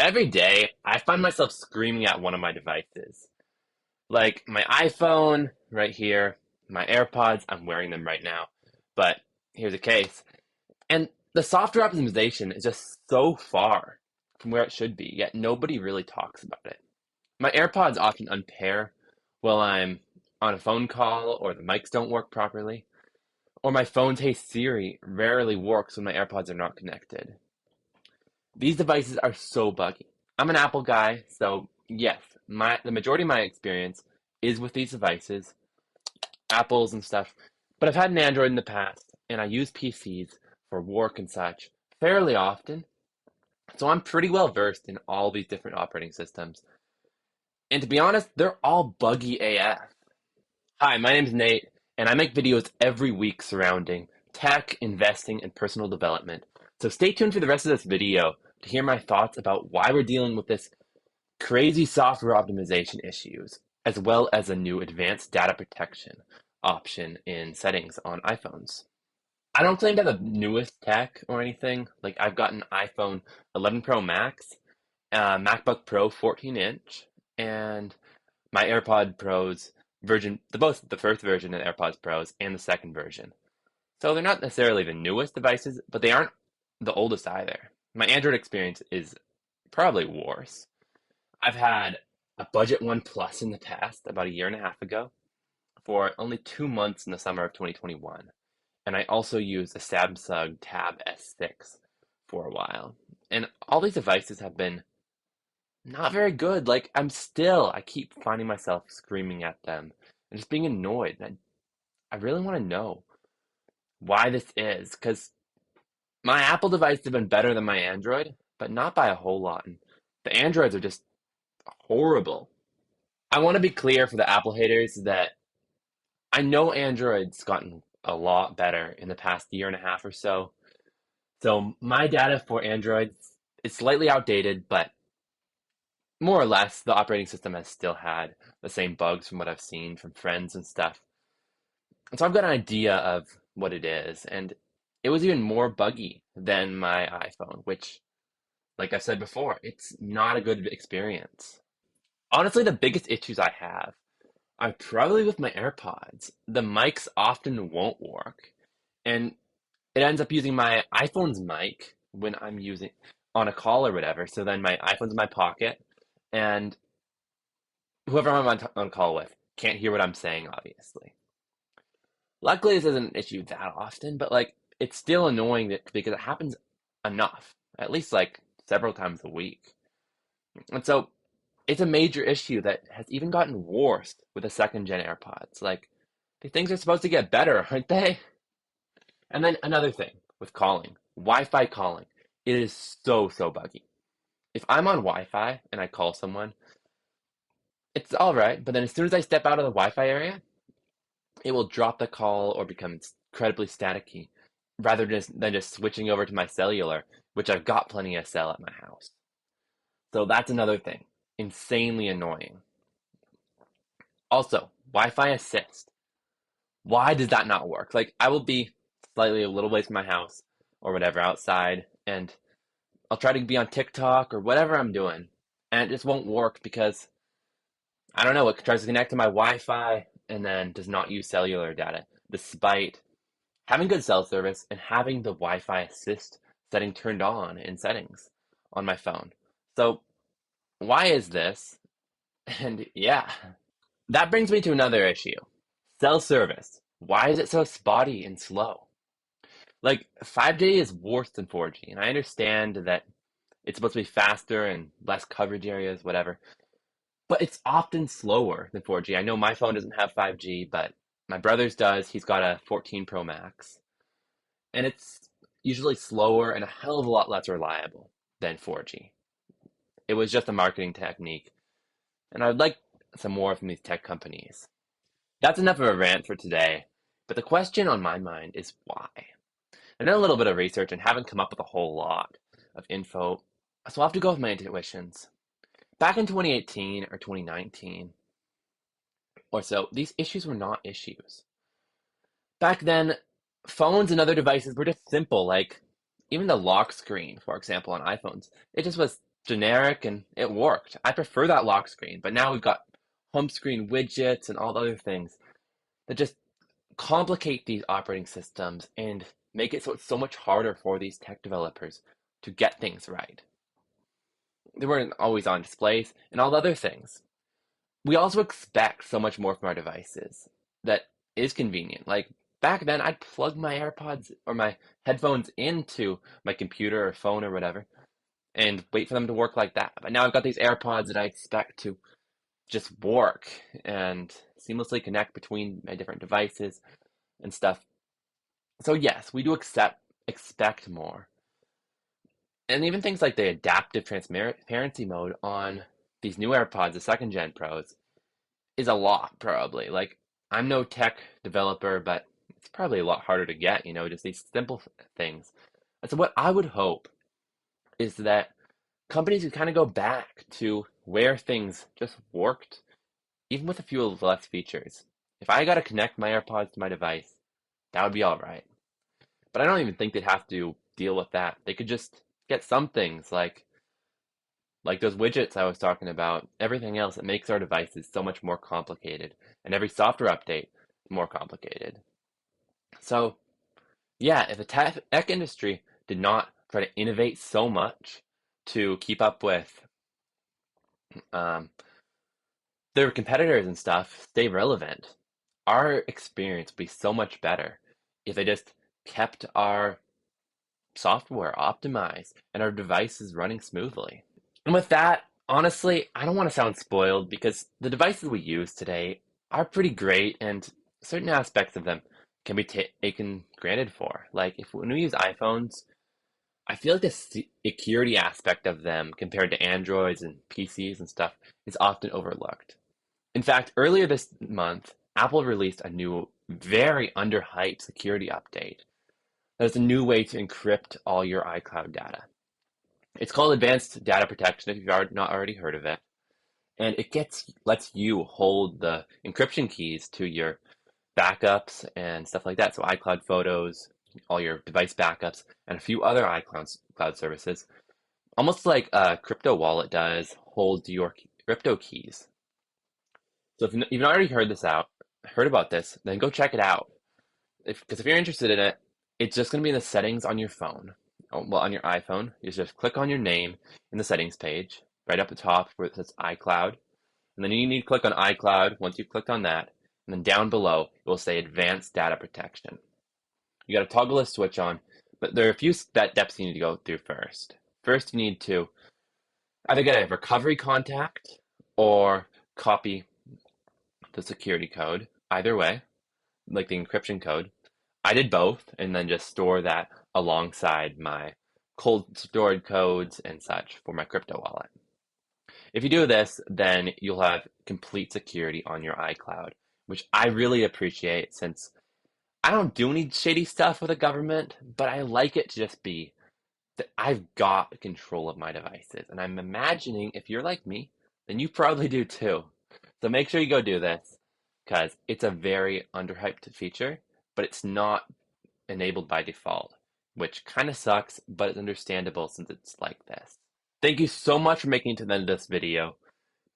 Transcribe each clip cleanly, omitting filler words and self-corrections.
Every day, I find myself screaming at one of my devices. Like my iPhone right here, my AirPods, I'm wearing them right now. But here's a case. And the software optimization is just so far from where it should be, yet nobody really talks about it. My AirPods often unpair while I'm on a phone call, or the mics don't work properly, or my phone's Hey Siri rarely works when my AirPods are not connected. These devices are so buggy. I'm an Apple guy, so yes, the majority of my experience is with these devices, Apples and stuff. But I've had an Android in the past, and I use PCs for work and such fairly often. So I'm pretty well versed in all these different operating systems. And to be honest, they're all buggy AF. Hi, my name's Nate, and I make videos every week surrounding tech, investing, and personal development. So stay tuned for the rest of this video to hear my thoughts about why we're dealing with this crazy software optimization issues, as well as a new advanced data protection option in settings on iPhones. I don't claim to have the newest tech or anything. Like I've got an iPhone 11 Pro Max, MacBook Pro 14-inch, and my AirPod Pros both the first version of AirPods Pros and the second version. So they're not necessarily the newest devices, but they aren't the oldest either. My Android experience is probably worse. I've had a budget One Plus in the past, about a year and a half ago, for only 2 months in the summer of 2021. And I also used a Samsung Tab S6 for a while. And all these devices have been not very good. I keep finding myself screaming at them and just being annoyed. And I really want to know why this is, because my Apple devices have been better than my Android, but not by a whole lot. And the Androids are just horrible. I want to be clear for the Apple haters that I know Android's gotten a lot better in the past year and a half or so. So my data for Android is slightly outdated, but more or less the operating system has still had the same bugs from what I've seen from friends and stuff. And so I've got an idea of what it is, and it was even more buggy than my iPhone, which, like I said before, it's not a good experience. Honestly, the biggest issues I have are probably with my AirPods. The mics often won't work, and it ends up using my iPhone's mic when I'm using on a call or whatever. So then my iPhone's in my pocket, and whoever I'm on call with can't hear what I'm saying, obviously. Luckily, this isn't an issue that often, but like it's still annoying because it happens enough, at least like several times a week. And so it's a major issue that has even gotten worse with the second gen AirPods. Like these things are supposed to get better, aren't they? And then another thing with calling, Wi-Fi calling, it is so buggy. If I'm on Wi-Fi and I call someone, it's all right, but then as soon as I step out of the Wi-Fi area, it will drop the call or become incredibly staticky, rather than just switching over to my cellular, which I've got plenty of cell at my house. So that's another thing, insanely annoying. Also, Wi-Fi assist. Why does that not work? Like I will be slightly a little ways from my house or whatever outside, and I'll try to be on TikTok or whatever I'm doing, and it just won't work because I don't know, it tries to connect to my Wi-Fi and then does not use cellular data, despite having good cell service and having the Wi-Fi assist setting turned on in settings on my phone. So why is this? And yeah, that brings me to another issue. Cell service. Why is it so spotty and slow? Like 5G is worse than 4G, and I understand that it's supposed to be faster and less coverage areas, whatever. But it's often slower than 4G. I know my phone doesn't have 5G, but my brother's does. He's got a 14 Pro Max, and it's usually slower and a hell of a lot less reliable than 4G. It was just a marketing technique, and I'd like some more from these tech companies. That's enough of a rant for today, but the question on my mind is why? I've done a little bit of research and haven't come up with a whole lot of info, so I'll have to go with my intuitions. Back in 2018 or 2019 or so, these issues were not issues. Back then, phones and other devices were just simple, like even the lock screen, for example, on iPhones. It just was generic and it worked. I prefer that lock screen, but now we've got home screen widgets and all the other things that just complicate these operating systems and make it so it's so much harder for these tech developers to get things right. They weren't always on displays and all the other things. We also expect so much more from our devices that is convenient. Like back then, I'd plug my AirPods or my headphones into my computer or phone or whatever and wait for them to work like that. But now I've got these AirPods that I expect to just work and seamlessly connect between my different devices and stuff. So yes, we do expect more. And even things like the adaptive transparency mode on these new AirPods, the second gen Pros, is a lot probably. Like I'm no tech developer, but it's probably a lot harder to get, just these simple things. And so what I would hope is that companies would kind of go back to where things just worked, even with a few less features. If I got to connect my AirPods to my device, that would be all right. But I don't even think they'd have to deal with that. They could just get some things like those widgets I was talking about, everything else that makes our devices so much more complicated, and every software update more complicated. So, yeah, if the tech industry did not try to innovate so much to keep up with um, their competitors and stuff, stay relevant, our experience would be so much better if they just kept our software optimized and our devices running smoothly. And with that, honestly, I don't want to sound spoiled because the devices we use today are pretty great and certain aspects of them can be taken granted for. Like if when we use iPhones, I feel like the security aspect of them compared to Androids and PCs and stuff is often overlooked. In fact, earlier this month, Apple released a new, very underhyped security update. There's a new way to encrypt all your iCloud data. It's called Advanced Data Protection if you've not already heard of it. And it lets you hold the encryption keys to your backups and stuff like that. So iCloud photos, all your device backups, and a few other iCloud cloud services. Almost like a crypto wallet does, hold your crypto keys. So if you've already heard about this, then go check it out. Because if you're interested in it, it's just going to be in the settings on your phone. Well, on your iPhone, you just click on your name in the settings page, right up the top where it says iCloud. And then you need to click on iCloud once you've clicked on that. And then down below, it will say Advanced Data Protection. You got to toggle this switch on, but there are a few steps you need to go through first. First, you need to either get a recovery contact or copy the security code, either way, like the encryption code. I did both and then just store that alongside my cold stored codes and such for my crypto wallet. If you do this, then you'll have complete security on your iCloud, which I really appreciate since I don't do any shady stuff with the government, but I like it to just be that I've got control of my devices. And I'm imagining if you're like me, then you probably do too. So make sure you go do this because it's a very underhyped feature, but it's not enabled by default, which kind of sucks, but it's understandable since it's like this. Thank you so much for making it to the end of this video.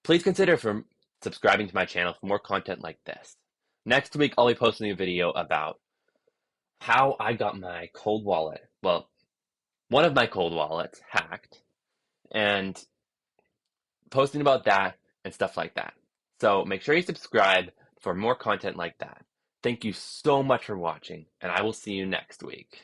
Please consider subscribing to my channel for more content like this. Next week, I'll be posting a video about how I got my cold wallet, well, one of my cold wallets hacked, and posting about that and stuff like that. So make sure you subscribe for more content like that. Thank you so much for watching, and I will see you next week.